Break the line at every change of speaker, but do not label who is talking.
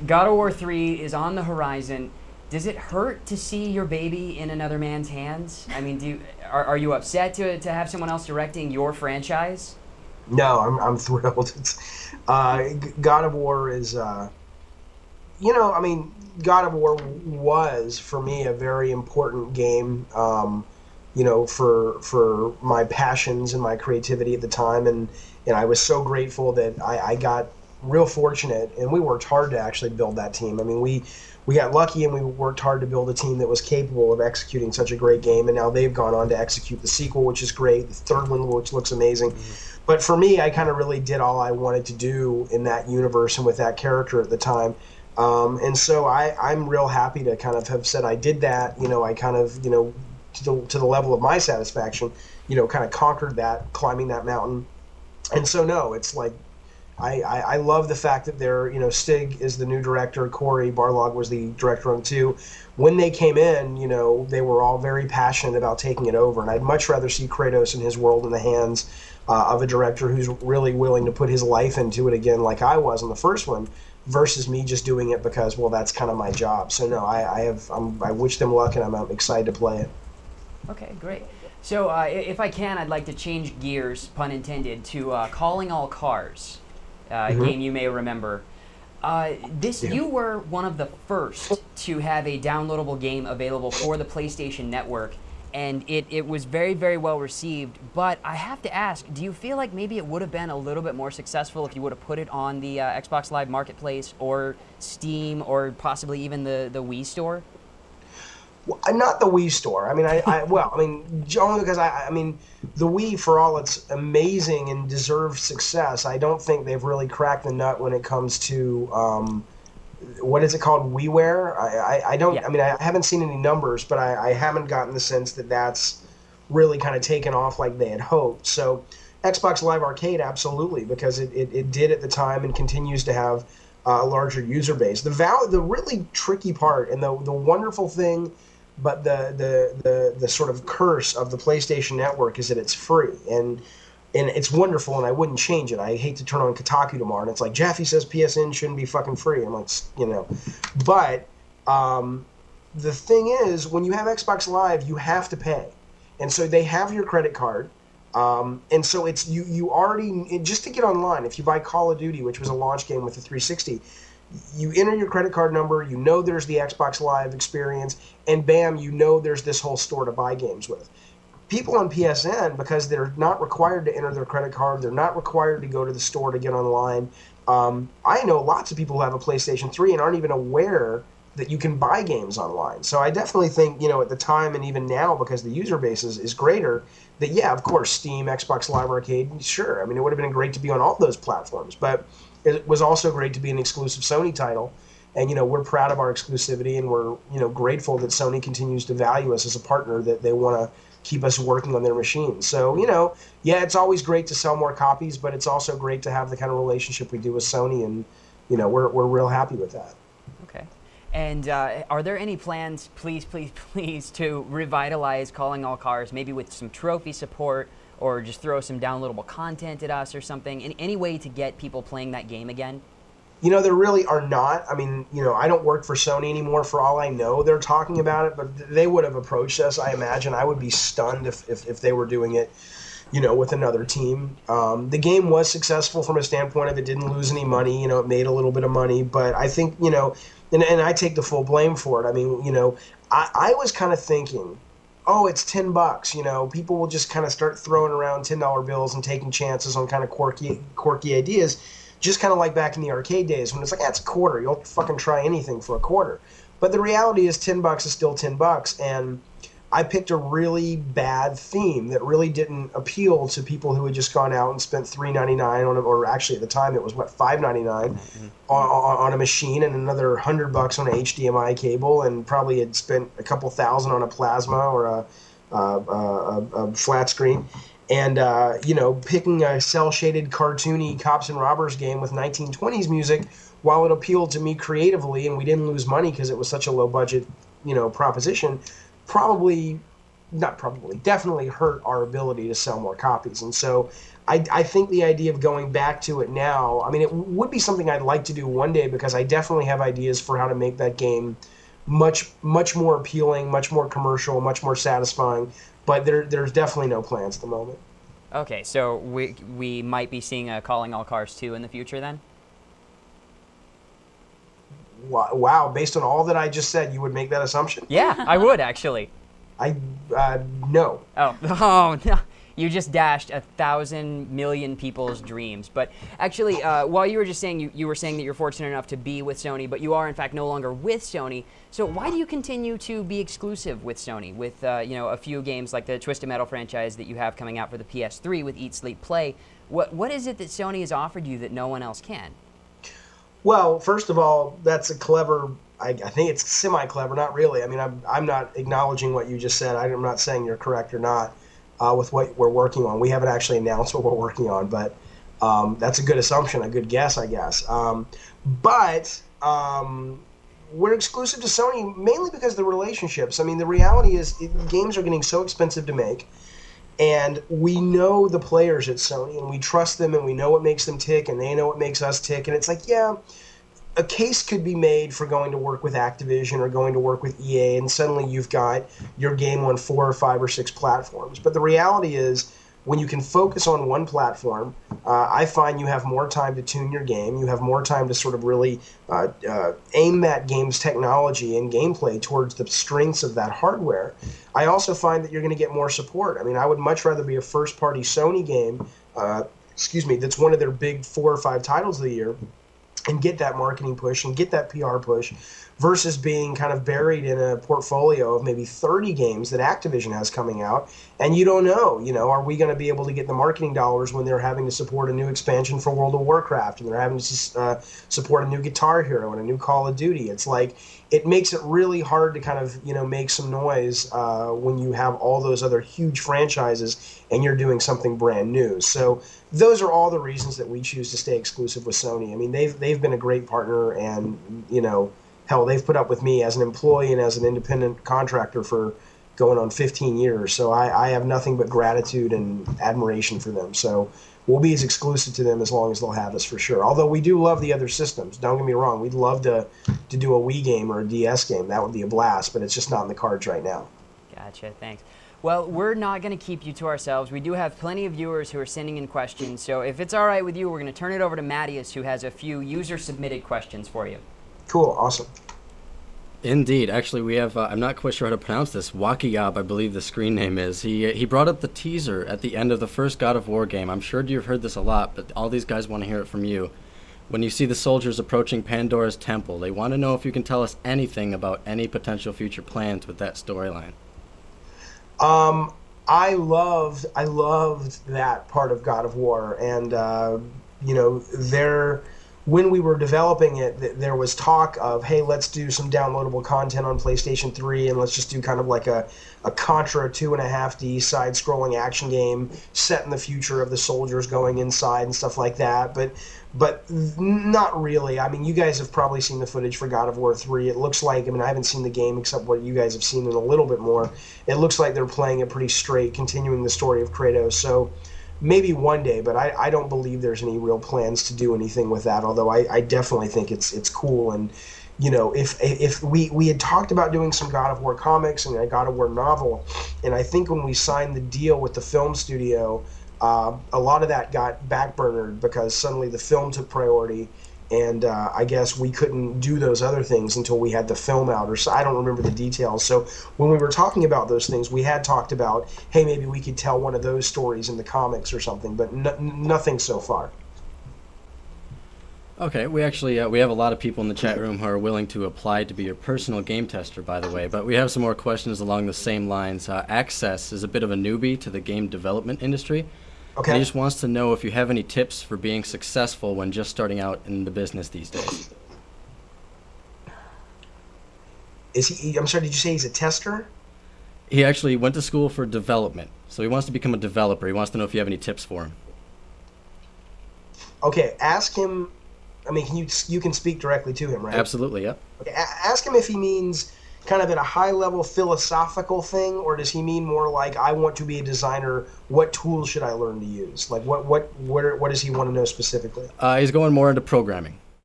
God of War 3 is on the horizon. Does it hurt to see your baby in another man's hands? I mean, are you upset to have someone else directing your franchise?
No, I'm thrilled. God of War is, I mean, God of War was for me a very important game. For my passions and my creativity at the time, and I was so grateful that I got real fortunate, and we worked hard to actually build that team. I mean, we got lucky, and we worked hard to build a team that was capable of executing such a great game, and now they've gone on to execute the sequel, which is great, the third one, which looks amazing.
Mm-hmm.
But for me, I kind of really did all I wanted to do in that universe and with that character at the time. And so I'm real happy to kind of have said I did that. I kind of, to the level of my satisfaction, kind of conquered that, climbing that mountain. And so, no, it's like I love the fact that Stig is the new director. Corey Barlog was the director on two. When they came in, they were all very passionate about taking it over. And I'd much rather see Kratos and his world in the hands of a director who's really willing to put his life into it again, like I was on the first one, versus me just doing it because, well, that's kind of my job. So no, I wish them luck, and I'm excited to play it.
Okay, great. So, if I can, I'd like to change gears, pun intended, to Calling All Cars, a
Hmm.
game you may remember.
Yeah.
You were one of the first to have a downloadable game available for the PlayStation Network, and it was very, very well received. But I have to ask, do you feel like maybe it would have been a little bit more successful if you would have put it on the Xbox Live Marketplace or Steam or possibly even the Wii Store?
Well, not the Wii store. I mean, well, I mean, only because I mean, the Wii, for all its amazing and deserved success, I don't think they've really cracked the nut when it comes to what is it called, WiiWare. I don't.
Yeah.
I mean, I haven't seen any numbers, but I haven't gotten the sense that that's really kind of taken off like they had hoped. So, Xbox Live Arcade, absolutely, because it did at the time and continues to have a larger user base. The really tricky part and the wonderful thing, but the sort of curse of the PlayStation Network is that it's free, and it's wonderful, and I wouldn't change it. I hate to turn on Kotaku tomorrow, and it's like Jaffe says PSN shouldn't be fucking free. I'm like, but the thing is, when you have Xbox Live, you have to pay, and so they have your credit card. And so it's you already, just to get online. If you buy Call of Duty, which was a launch game with the 360, you enter your credit card number. There's the Xbox Live experience, and bam, there's this whole store to buy games with. People on PSN, because they're not required to enter their credit card, they're not required to go to the store to get online. I know lots of people who have a PlayStation 3 and aren't even aware that you can buy games online. So I definitely think, at the time and even now, because the user base is greater, that, yeah, of course, Steam, Xbox Live Arcade, sure. I mean, it would have been great to be on all those platforms, but it was also great to be an exclusive Sony title. And, we're proud of our exclusivity, and we're, grateful that Sony continues to value us as a partner, that they want to keep us working on their machines. So, yeah, it's always great to sell more copies, but it's also great to have the kind of relationship we do with Sony, and, we're real happy with that.
Okay. And are there any plans, please, please, please, to revitalize Calling All Cars, maybe with some trophy support, or just throw some downloadable content at us or something? Any way to get people playing that game again?
There really are not. I mean, I don't work for Sony anymore. For all I know, they're talking about it, but they would have approached us. I imagine I would be stunned if they were doing it, with another team. The game was successful from a standpoint of it didn't lose any money. It made a little bit of money, but I think, and I take the full blame for it. I mean, I was kind of thinking, oh, it's $10. People will just kind of start throwing around $10 bills and taking chances on kind of quirky ideas, just kind of like back in the arcade days when it's like, that's a quarter. You'll fucking try anything for a quarter. But the reality is $10 is still $10, and I picked a really bad theme that really didn't appeal to people who had just gone out and spent $3.99 on it, or actually at the time it was $5.99 on a machine, and another $100 on an HDMI cable, and probably had spent a couple thousand on a plasma or a flat screen. And, picking a cel-shaded, cartoony cops and robbers game with 1920s music, while it appealed to me creatively and we didn't lose money because it was such a low-budget, proposition, probably not probably, definitely hurt our ability to sell more copies. And so I think the idea of going back to it now, I mean, it would be something I'd like to do one day, because I definitely have ideas for how to make that game much more appealing, much more commercial, much more satisfying. But there's definitely no plans at the moment.
Okay, so we might be seeing a Calling All Cars 2 in the future then?
Wow, based on all that I just said, you would make that assumption?
Yeah, I would actually.
I no.
Oh, oh no. You just dashed 1,000 million people's dreams. But actually, while you were just saying, you were saying that you're fortunate enough to be with Sony, but you are in fact no longer with Sony. So why do you continue to be exclusive with Sony, with a few games like the Twisted Metal franchise that you have coming out for the PS3 with Eat, Sleep, Play? What is it that Sony has offered you that no one else can?
Well, first of all, that's a clever. I think it's semi-clever, not really. I mean, I'm not acknowledging what you just said. I'm not saying you're correct or not with what we're working on. We haven't actually announced what we're working on, but that's a good assumption, a good guess, I guess. But we're exclusive to Sony mainly because of the relationships. I mean, the reality is games are getting so expensive to make. And we know the players at Sony, and we trust them, and we know what makes them tick, and they know what makes us tick. And it's like, yeah, a case could be made for going to work with Activision or going to work with EA, and suddenly you've got your game on 4 or 5 or 6 platforms. But the reality is, when you can focus on one platform, I find you have more time to tune your game. You have more time to sort of really aim that game's technology and gameplay towards the strengths of that hardware. I also find that you're going to get more support. I mean, I would much rather be a first-party Sony game, that's one of their big 4 or 5 titles of the year, and get that marketing push and get that PR push, versus being kind of buried in a portfolio of maybe 30 games that Activision has coming out, and you don't know, are we going to be able to get the marketing dollars when they're having to support a new expansion for World of Warcraft, and they're having to support a new Guitar Hero and a new Call of Duty? It's like, it makes it really hard to kind of, make some noise when you have all those other huge franchises and you're doing something brand new. So those are all the reasons that we choose to stay exclusive with Sony. I mean, they've been a great partner, and, hell, they've put up with me as an employee and as an independent contractor for going on 15 years. So I have nothing but gratitude and admiration for them. So we'll be as exclusive to them as long as they'll have us, for sure. Although we do love the other systems. Don't get me wrong. We'd love to do a Wii game or a DS game. That would be a blast, but it's just not in the cards right now.
Gotcha, thanks. Well, we're not going to keep you to ourselves. We do have plenty of viewers who are sending in questions. So if it's all right with you, we're going to turn it over to Mattias, who has a few user-submitted questions for you.
Cool, awesome.
Indeed. Actually, we have, I'm not quite sure how to pronounce this, Wakiyab, I believe the screen name is. He brought up the teaser at the end of the first God of War game. I'm sure you've heard this a lot, but all these guys want to hear it from you. When you see the soldiers approaching Pandora's temple, they want to know if you can tell us anything about any potential future plans with that storyline.
I loved that part of God of War, and when we were developing it, there was talk of, hey, let's do some downloadable content on PlayStation 3, and let's just do kind of like a Contra 2.5D side-scrolling action game set in the future of the soldiers going inside and stuff like that. But not really. I mean, you guys have probably seen the footage for God of War 3. It looks like, I haven't seen the game except what you guys have seen in a little bit more. It looks like they're playing it pretty straight, continuing the story of Kratos. So maybe one day, but I don't believe there's any real plans to do anything with that, although I definitely think it's cool. And, if we had talked about doing some God of War comics and a God of War novel, and I think when we signed the deal with the film studio, a lot of that got backburnered because suddenly the film took priority, and I guess we couldn't do those other things until we had the film out, or so I don't remember the details. So when we were talking about those things, we had talked about, hey, maybe we could tell one of those stories in the comics or something, but nothing so far.
Okay, we actually we have a lot of people in the chat room who are willing to apply to be your personal game tester, by the way, but we have some more questions along the same lines. Access is a bit of a newbie to the game development industry.
Okay.
He just wants to know if you have any tips for being successful when just starting out in the business these days.
Is he? I'm sorry. Did you say he's a tester?
He actually went to school for development, so he wants to become a developer. He wants to know if you have any tips for him.
Okay. Ask him. I mean, you can speak directly to him, right?
Absolutely. Yep.
Okay. Ask him if he means kind of at a high level philosophical thing, or does he mean more like, I want to be a designer, what tools should I learn to use? Like what does he want to know specifically?
He's going more into programming.